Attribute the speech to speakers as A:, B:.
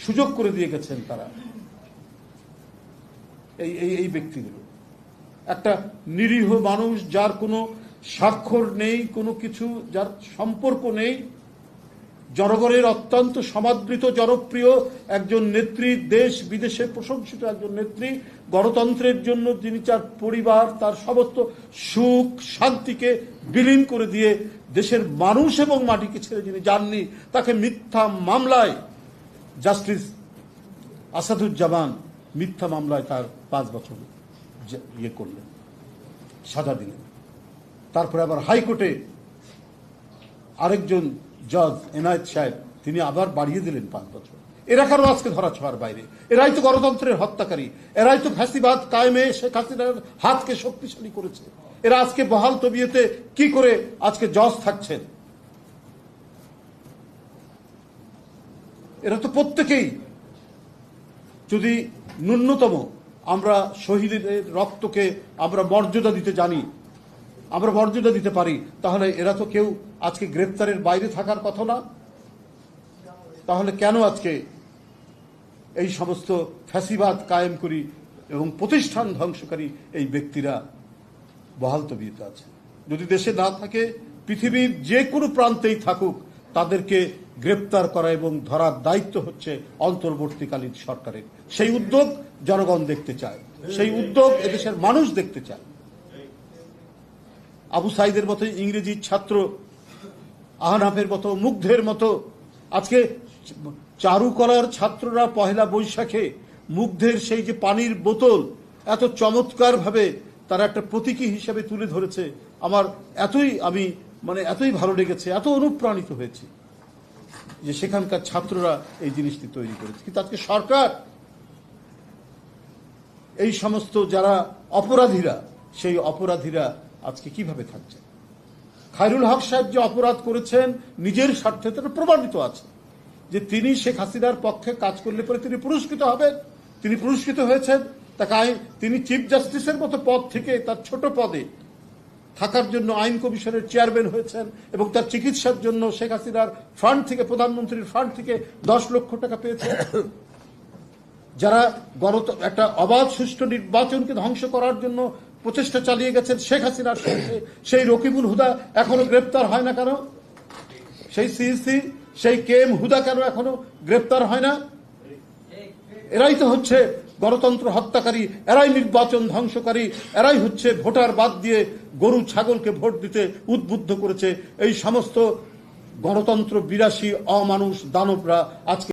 A: সুযোগ করে দিয়ে গেছেন তারা। এই ব্যক্তিগুলো একটা নিরীহ মানুষ, যার কোনো স্বাক্ষর নেই, কোনো কিছু, যার সম্পর্ক নেই, জনগণের অত্যন্ত সমাদৃত জনপ্রিয় একজন নেত্রী, দেশ বিদেশে প্রশংসিত একজন নেত্রী, গণতন্ত্রের জন্য যিনি তার পরিবার, তার সমস্ত সুখ শান্তিকে বিলীন করে দিয়ে দেশের মানুষ এবং মাটিকে ছেড়ে যিনি যাননি, তাকে মিথ্যা মামলায় জাস্টিস আসাদুজ্জামান মিথ্যা মামলায় তার 5 বছর করলেন, সাজা দিলেন। তারপরে আবার হাইকোর্টে আরেকজন জজ এনায়েত সাহেব, তিনি আবার বাড়িয়ে দিলেন 5 বছর। এরা কারো আজকে ধরা ছোঁয়ার বাইরে? এরাই তো গণতন্ত্রের হত্যাকারী, এরাই তো ফ্যাসিবাদ কায়েমে শেখ হাসিনার হাতকে শক্তিশালী করেছে। এরা আজকে বহাল তবিয়তে কি করে আজকে জজ থাকছেন? এরা তো প্রত্যেকেই, যদি ন্যূনতম আমরা শহীদের রক্তকে আমরা মর্যাদা দিতে জানি, আমরা মর্যাদা দিতে পারি, তাহলে এরা তো কেউ আজকে গ্রেপ্তারের বাইরে থাকার কথা না। তাহলে কেন আজকে এই সমস্ত ফ্যাসিবাদ কায়েমকারী এবং প্রতিষ্ঠান ধ্বংসকারী এই ব্যক্তিরা বহাল তবিয়তে আছে? যদি দেশে না থাকে, পৃথিবীর যে কোনো প্রান্তেই থাকুক, তাদেরকে গ্রেপ্তার করা এবং ধরার দায়িত্ব হচ্ছে অন্তর্বর্তীকালীন সরকারের। সেই উদ্যোগ জনগণ দেখতে চায়, সেই উদ্যোগ এদেশের মানুষ দেখতে চায়। আবু সাইদের মতো ইংরেজি ছাত্র, আহনাফের মতো, মুগ্ধের মতো, আজকে চারুকলার ছাত্ররা পহেলা বৈশাখে মুগ্ধের সেই যে পানির বোতল এত চমৎকার ভাবে তারা একটা প্রতীকী হিসেবে তুলে ধরেছে, আমার এতই ভালো লেগেছে, এত অনুপ্রাণিত হয়েছে যে সেখানকার ছাত্ররা এই জিনিসটি তৈরি করেছে। কিন্তু আজকে সরকার এই সমস্ত যারা অপরাধীরা, সেই অপরাধীরা আজকে কিভাবে থাকছে? খায়রুল হক সাহেব যে অপরাধ করেছেন নিজের স্বার্থে, তারা প্রমাণিত আছে যে তিনি শেখ হাসিনার পক্ষে কাজ করলে পরে তিনি পুরস্কৃত হবেন। তিনি পুরস্কৃত হয়েছেন। তিনি চিফ জাস্টিসের মতো পদ থেকে তার ছোট পদে থাকার জন্য আইন কমিশনের চেয়ারম্যান হয়েছেন এবং তার চিকিৎসার জন্য শেখ হাসিনার ফান্ড থেকে, প্রধানমন্ত্রীর ফান্ড থেকে 10 লক্ষ টাকা পেয়েছেন। যারা একটা অবাধ সুষ্ঠু নির্বাচনকে ধ্বংস করার জন্য প্রচেষ্টা চালিয়ে গেছেন শেখ হাসিনার সঙ্গে, সেই রকিবুল হুদা এখনো গ্রেপ্তার হয় না কেন? সেই সিইসি, সেই কেএম হুদা কেন এখনো গ্রেপ্তার হয় না? এরাই তো হচ্ছে গণতন্ত্র হত্যাকারী, এরাই নির্বাচন ধ্বংসকারী, এরাই হচ্ছে ভোটার বাদ দিয়ে গরু ছাগলকে ভোট দিতে উদ্বুদ্ধ করেছে। এই সমস্ত গণতন্ত্র বিরাশী অমানুষ দানবরা আজকে